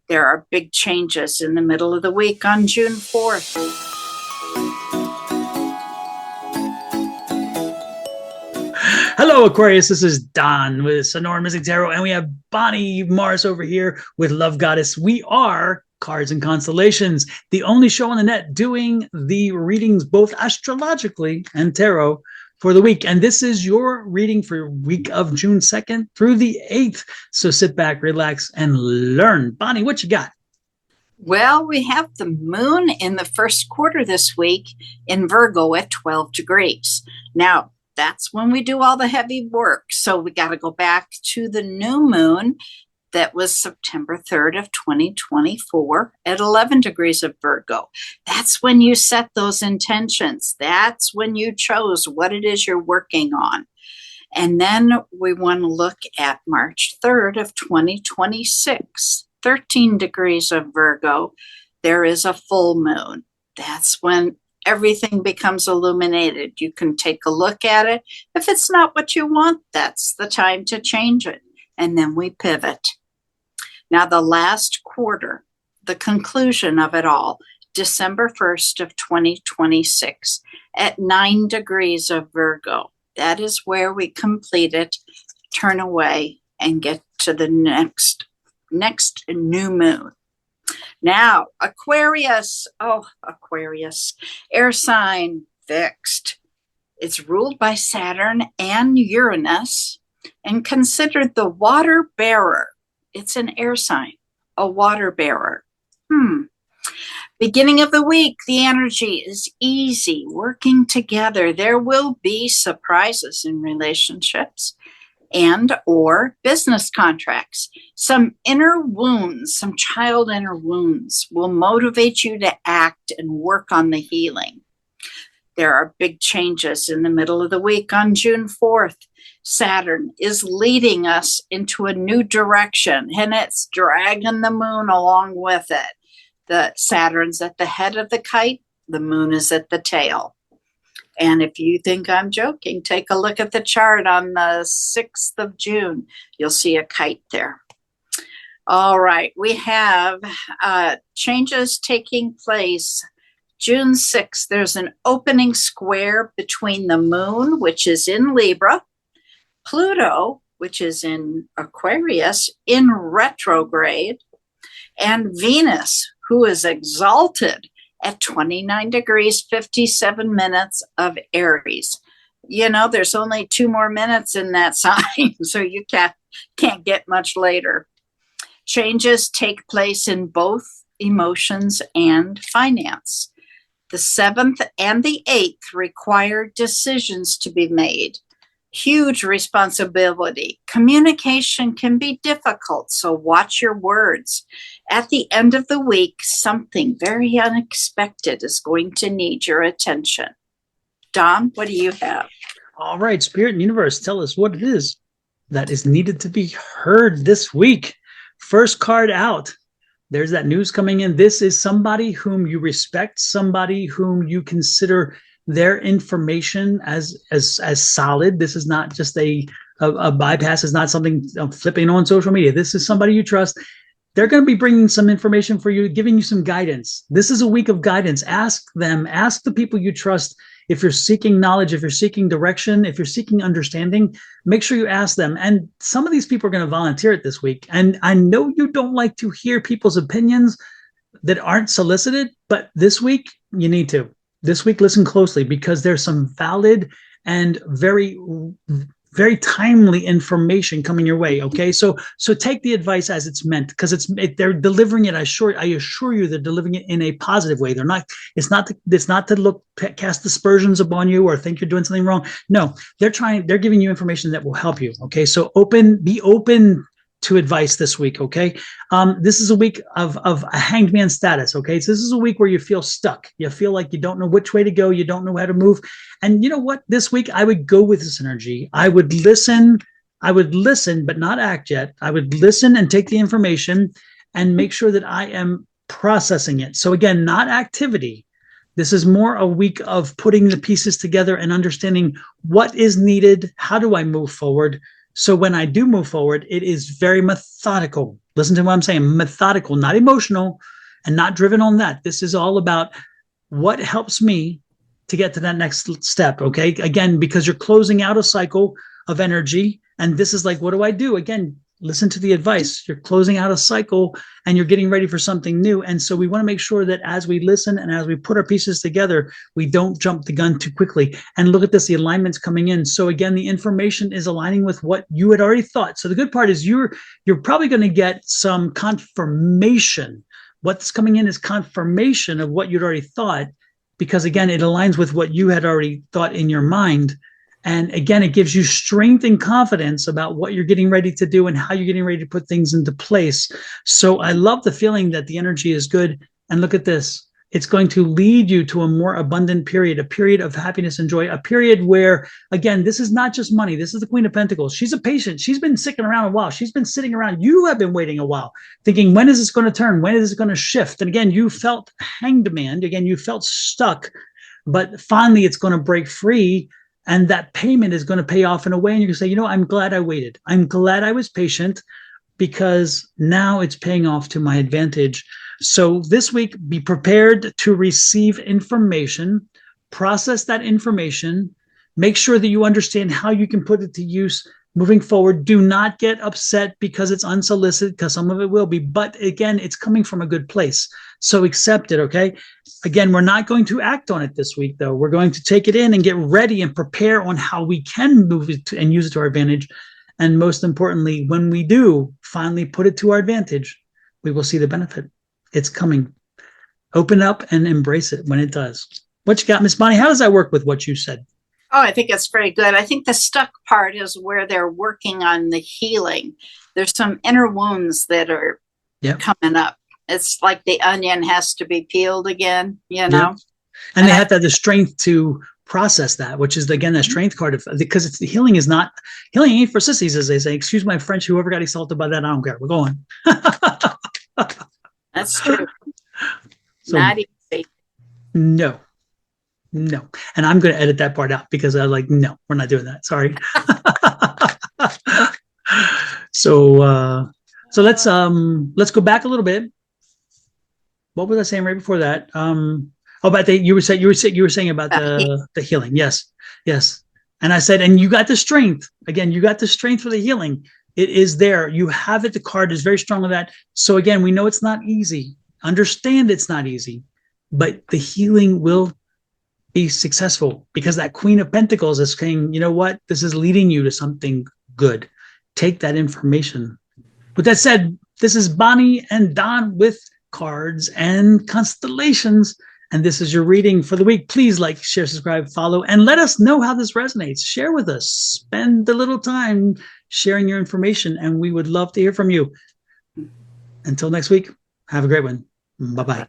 There are big changes in the middle of the week on June 4th. Hello, Aquarius. This is Don with Sonora Mystic Tarot, and we have Bonnie Mars over here with Love Goddess. We are Cards and Constellations, the only show on the net doing the readings both astrologically and tarot for the week. And this is your reading for week of June 2nd through the 8th. So sit back, relax, and learn. Bonnie, what you got? Well, we have the moon in the first quarter this week in Virgo at 12 degrees. Now, that's when we do all the heavy work. So we got to go back to the new moon that was September 3rd of 2024 at 11 degrees of Virgo. That's when you set those intentions. That's when you chose what it is you're working on. And then we want to look at March 3rd of 2026, 13 degrees of Virgo. There is a full moon. That's when everything becomes illuminated. You can take a look at it. If it's not what you want, that's the time to change it. And then we pivot. Now, the last quarter, the conclusion of it all, December 1st of 2026 at 9 degrees of Virgo. That is where we complete it, turn away, and get to the next new moon. Now, Aquarius. Oh, Aquarius. Air sign fixed. It's ruled by Saturn and Uranus and considered the water bearer. It's an air sign, a water bearer. Beginning of the week, the energy is easy, working together. There will be surprises in relationships and or business contracts. Some inner wounds, some child inner wounds will motivate you to act and work on the healing. There are big changes in the middle of the week on June 4th. Saturn is leading us into a new direction, and it's dragging the moon along with it. The Saturn's at the head of the kite, the moon is at the tail. And if you think I'm joking, take a look at the chart on the 6th of June. You'll see a kite there. All right, we have changes taking place. June 6th, there's an opening square between the moon, which is in Libra, Pluto, which is in Aquarius, in retrograde, and Venus, who is exalted at 29 degrees, 57 minutes of Aries. You know, there's only 2 more minutes in that sign, so you can't get much later. Changes take place in both emotions and finance. The 7th and the 8th require decisions to be made. Huge responsibility. Communication can be difficult, so watch your words. At the end of the week, something very unexpected is going to need your attention. Don, what do you have? All right, Spirit and Universe, tell us what it is that is needed to be heard this week. First card out. There's that news coming in. This is somebody whom you respect, somebody whom you consider their information as solid. This is not just a bypass. It's not something flipping on social media. This is somebody you trust. They're going to be bringing some information for you, giving you some guidance. This is a week of guidance. Ask them, ask the people you trust. If you're seeking knowledge, if you're seeking direction, if you're seeking understanding, make sure you ask them. And some of these people are going to volunteer it this week. And I know you don't like to hear people's opinions that aren't solicited, but this week you need to. This week, listen closely, because there's some valid and very, very timely information coming your way. Okay, so take the advice as it's meant, because they're delivering it. I assure you, they're delivering it in a positive way. They're not. It's not to cast aspersions upon you or think you're doing something wrong. No, they're giving you information that will help you. Okay, so be open to advice this week. Okay, this is a week of a hanged man status. Okay, so this is a week where you feel stuck. You feel like you don't know which way to go. You don't know how to move. And you know what? This week I would go with this energy. I would listen, but not act yet. I would listen and take the information and make sure that I am processing it. So again, not activity. This is more a week of putting the pieces together and understanding what is needed. How do I move forward? So when I do move forward, it is very methodical. Listen to what I'm saying, methodical, not emotional and not driven on that. This is all about what helps me to get to that next step. Okay. Again, because you're closing out a cycle of energy. And this is like, what do I do? Again, listen to the advice. You're closing out a cycle and you're getting ready for something new. And so we want to make sure that as we listen and as we put our pieces together, we don't jump the gun too quickly. And look at this, the alignment's coming in. So again, the information is aligning with what you had already thought. So the good part is you're probably going to get some confirmation. What's coming in is confirmation of what you'd already thought, because again, it aligns with what you had already thought in your mind. And again, it gives you strength and confidence about what you're getting ready to do and how you're getting ready to put things into place. So I love the feeling that the energy is good. And look at this. It's going to lead you to a more abundant period, a period of happiness and joy, a period where, again, this is not just money. This is the Queen of Pentacles. She's a patient. She's been sitting around a while. She's been sitting around. You have been waiting a while, thinking, when is this going to turn? When is it going to shift? And again, you felt hanged man. Again, you felt stuck, but finally it's going to break free. And that payment is going to pay off in a way. And you can say, I'm glad I waited. I'm glad I was patient, because now it's paying off to my advantage. So this week, be prepared to receive information, process that information, make sure that you understand how you can put it to use moving forward. Do not get upset because it's unsolicited, because some of it will be. But again, it's coming from a good place. So accept it, okay? Again, we're not going to act on it this week, though. We're going to take it in and get ready and prepare on how we can move it and use it to our advantage. And most importantly, when we do finally put it to our advantage, we will see the benefit. It's coming. Open up and embrace it when it does. What you got, Miss Bonnie? How does that work with what you said? Oh, I think it's very good. I think the stuck part is where they're working on the healing. There's some inner wounds that are coming up. It's like the onion has to be peeled again, And they have to have the strength to process that, which is, again, the strength card, because it's the healing ain't for sissies, as they say. Excuse my French, whoever got insulted by that, I don't care. We're going. That's true. So, not easy. No. And I'm going to edit that part out, because I was like, no, we're not doing that. Sorry. So let's go back a little bit. What was I saying right before that? About you were saying about the healing. Yes. And I said, and you got the strength. Again, you got the strength for the healing. It is there. You have it. The card is very strong on that. So again, we know it's not easy. Understand it's not easy, but the healing will be successful, because that Queen of Pentacles is saying, you know what? This is leading you to something good. Take that information. With that said, this is Bonnie and Don with cards and constellations, and this is your reading for the week. Please like, share, subscribe, follow, and let us know how this resonates. Share with us. Spend a little time sharing your information, and we would love to hear from you. Until next week, have a great one. Bye-bye.